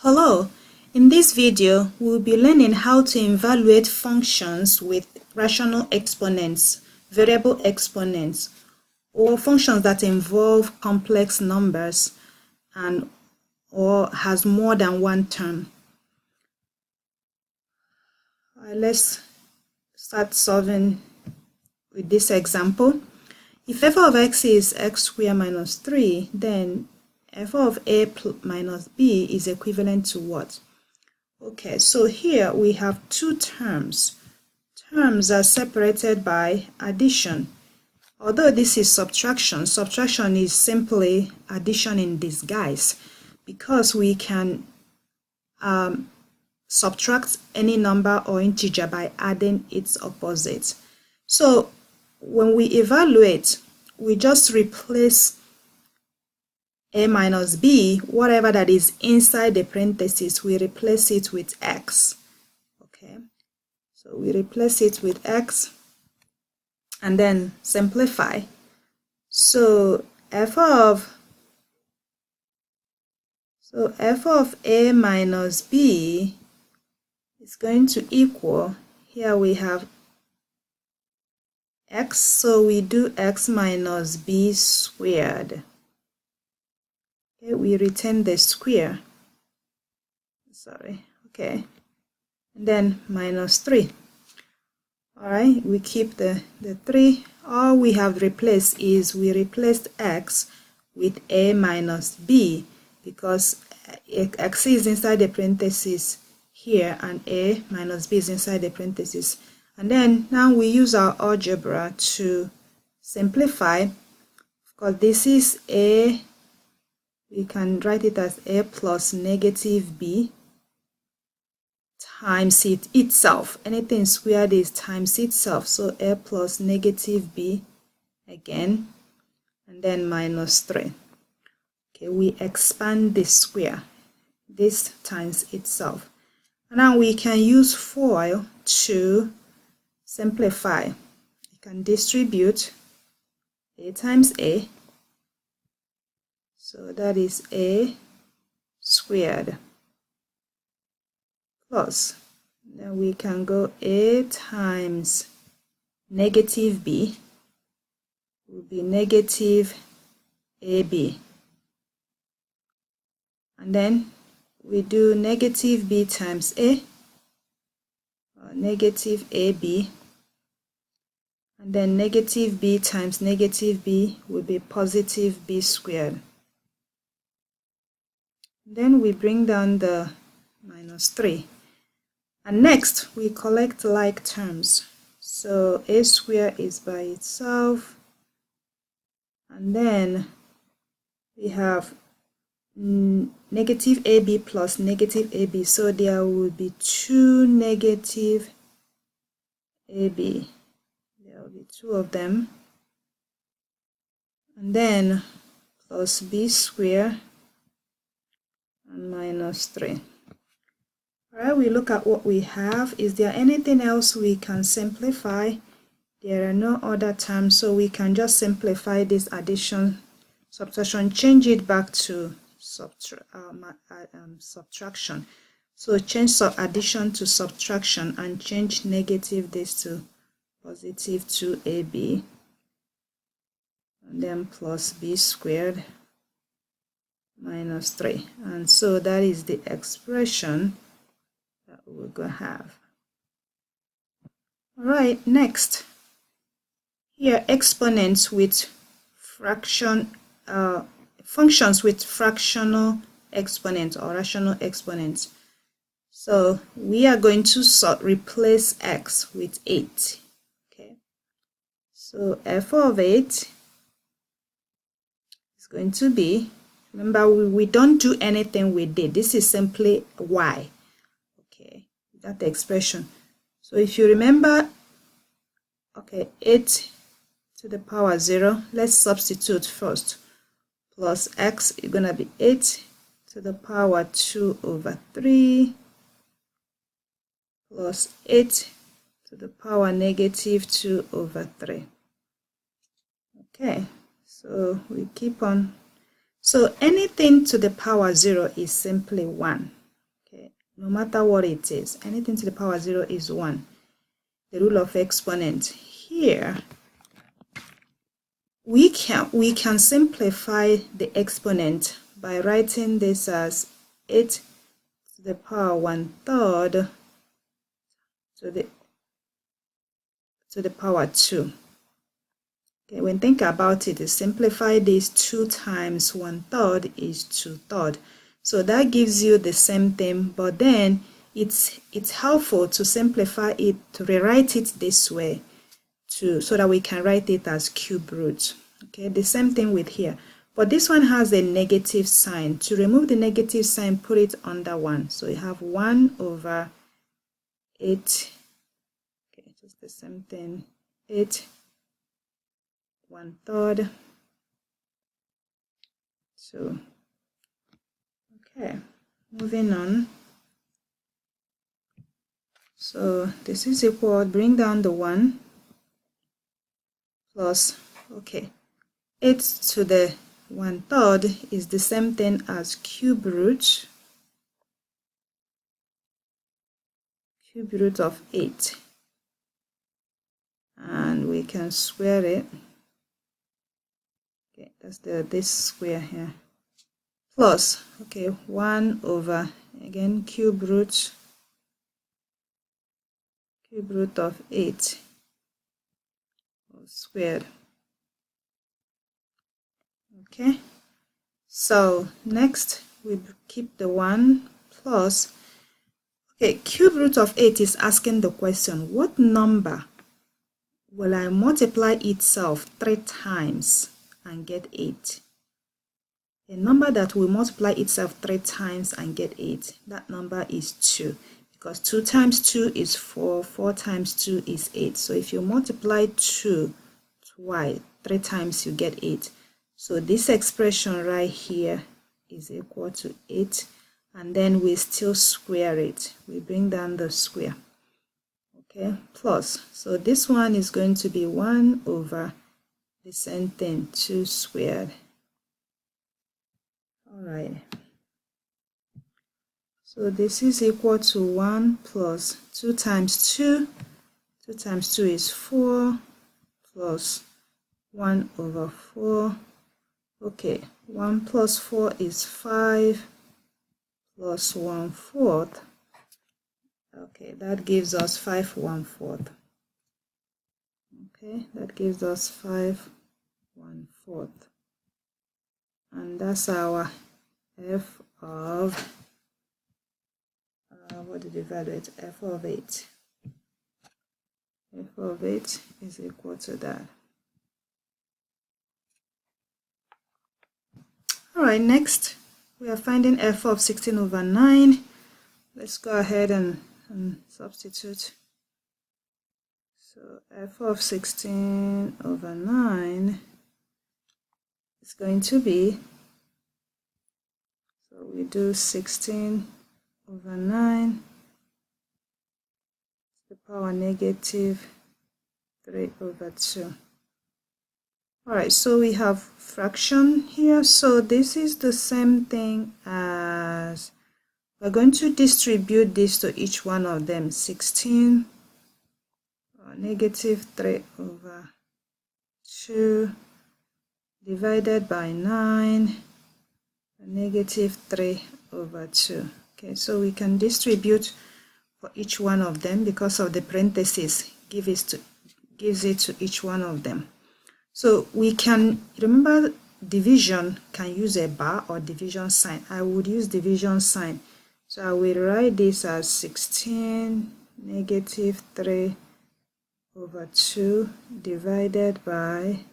Hello, in this video we will be learning how to evaluate functions with rational exponents, variable exponents, or functions that involve complex numbers or has more than one term. Let's start solving with this example. If f of x is x squared minus 3, then f of a minus b is equivalent to what? Okay, so here we have two terms. Terms are separated by addition. Although this is subtraction, subtraction is simply addition in disguise, because we can subtract any number or integer by adding its opposite. So when we evaluate, we just replace a minus b, whatever that is inside the parentheses, we replace it with x. Okay, so we replace it with x and then simplify. So f of a minus b is going to equal, here we have x, so we do x minus b squared. Okay, we retain the square, okay, and then minus 3. Alright, we keep the 3. All we have replaced is we replaced x with a minus b, because x is inside the parentheses here and a minus b is inside the parentheses. And then now we use our algebra to simplify. Because this is a, we can write it as a plus negative b times it itself. Anything squared is times itself, so a plus negative b again, and then minus 3. Okay, we expand this square, this times itself. And now we can use FOIL to simplify. You can distribute a times a, so that is a squared, plus, then we can go a times negative b will be negative ab, and then we do negative b times a, or negative ab, and then negative b times negative b will be positive b squared. Then we bring down the minus 3. And next, we collect like terms. So a squared is by itself. And then we have negative ab plus negative ab. So there will be 2 negative ab. There will be 2 of them. And then plus b squared and minus 3. Alright, we look at what we have. Is there anything else we can simplify? There are no other terms, so we can just simplify this addition, subtraction, change it back to subtraction. So change addition to subtraction and change negative this to positive 2ab, and then plus b squared minus 3. And so that is the expression that we're going to have. Alright, next. Here, exponents with fraction, functions with fractional exponents or rational exponents. So we are going to replace x with 8. Okay. So f of 8 is going to be, remember, we don't do anything with it. This is simply y. Okay, that expression. So if you remember, okay, 8 to the power 0, let's substitute first. Plus x is going to be 8 to the power 2 over 3 plus 8 to the power negative 2 over 3. Okay, so we keep on. So anything to the power 0 is simply 1. no matter what it is. Anything to the power 0 is 1. The rule of exponent. Here, we can simplify the exponent by writing this as 8 to the power 1/3 to the power 2. Okay, when think about it, simplify this. 2 times 1/3 is 2/3. So that gives you the same thing, but then it's helpful to simplify it, to rewrite it this way so that we can write it as cube root. Okay, the same thing with here. But this one has a negative sign. To remove the negative sign, put it under 1. So you have 1 over 8. Okay, just the same thing. 8 1/3. So, okay, moving on. So this is equal, bring down the 1 plus, okay, 8 to the 1/3 is the same thing as cube root of 8. And we can square it. Okay, that's this square here. Plus, okay, 1 over, again, cube root of 8 squared. Okay, so next we keep the 1 plus, okay, cube root of 8 is asking the question, what number will I multiply itself 3 times and get 8? A number that will multiply itself 3 times and get 8, that number is 2. Because 2 times 2 is 4, 4 times 2 is 8. So if you multiply 2 twice, 3 times, you get 8. So this expression right here is equal to 8. And then we still square it. We bring down the square. Okay, plus. So this one is going to be 1 over the same thing, 2 squared. Alright. So this is equal to 1 plus 2 times 2. 2 times 2 is 4 plus 1 over 4. Okay, 1 plus 4 is 5 plus 1/4. Okay, that gives us 5 1/4. Okay, that gives us 5 1/4. And that's our f of what did we evaluate? F of 8. F of 8 is equal to that. Alright, next we are finding f of 16 over 9. Let's go ahead and substitute. So f of 16 over 9 is going to be, so we do 16 over 9 to the power negative 3 over 2. Alright, so we have fraction here. So this is the same thing as, we're going to distribute this to each one of them. 16 or negative 3 over 2 divided by 9, negative 3 over 2. Okay, so we can distribute for each one of them because of the parentheses gives it to each one of them. So we can, remember, division can use a bar or division sign. I would use division sign. So I will write this as 16 negative 3 over 2 divided by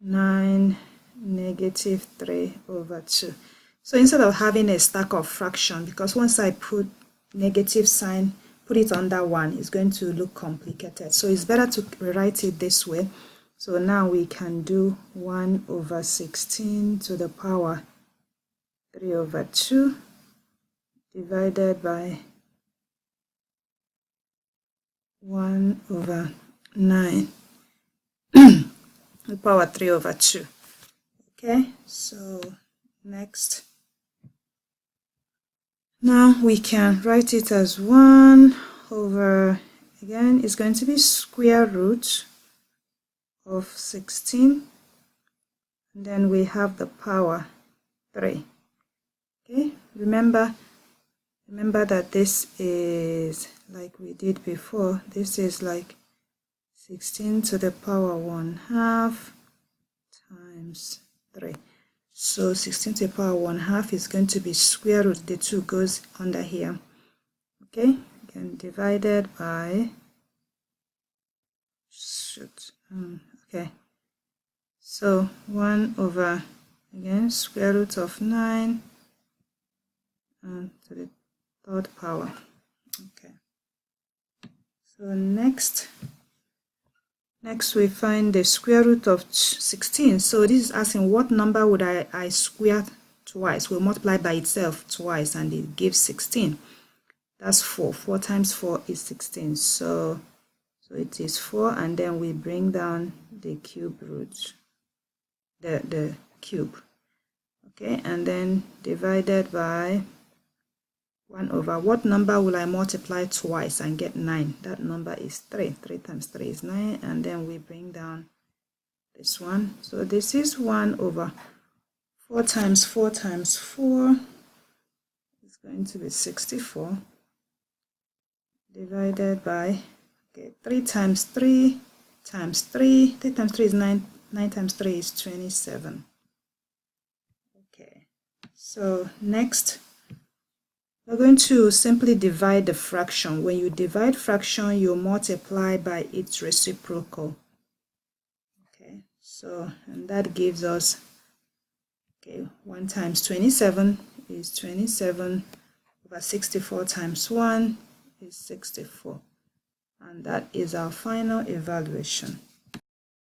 9 negative 3 over 2. So instead of having a stack of fraction, because once I put negative sign, put it under 1, it's going to look complicated. So it's better to rewrite it this way. So now we can do 1 over 16 to the power 3 over 2 divided by 1 over 9 the power 3 over 2. Okay, so next Now we can write it as 1 over, again, it's going to be square root of 16, and then we have the power 3. Okay, remember that this is like we did before. This is like 16 to the power 1/2 times 3. So 16 to the power 1/2 is going to be square root. The 2 goes under here. Okay, again, divided by, okay, so 1 over, again, square root of 9 and to the 3rd power. Okay, so next we find the square root of 16. So this is asking what number would I square twice? We'll multiply by itself twice and it gives 16. That's 4. 4 times 4 is 16. So it is 4, and then we bring down the cube root, the cube. Okay, and then divided by 1 over, what number will I multiply twice and get 9? That number is 3. 3 times 3 is 9, and then we bring down this one. So this is 1 over 4 times 4 times 4 is going to be 64, divided by, okay, 3 times 3 times 3. 3 times 3 is 9. 9 times 3 is 27. Okay, so next, we're going to simply divide the fraction. When you divide fraction, you multiply by its reciprocal. Okay, so, and that gives us, okay, 1 times 27 is 27 over 64 times 1 is 64. And that is our final evaluation.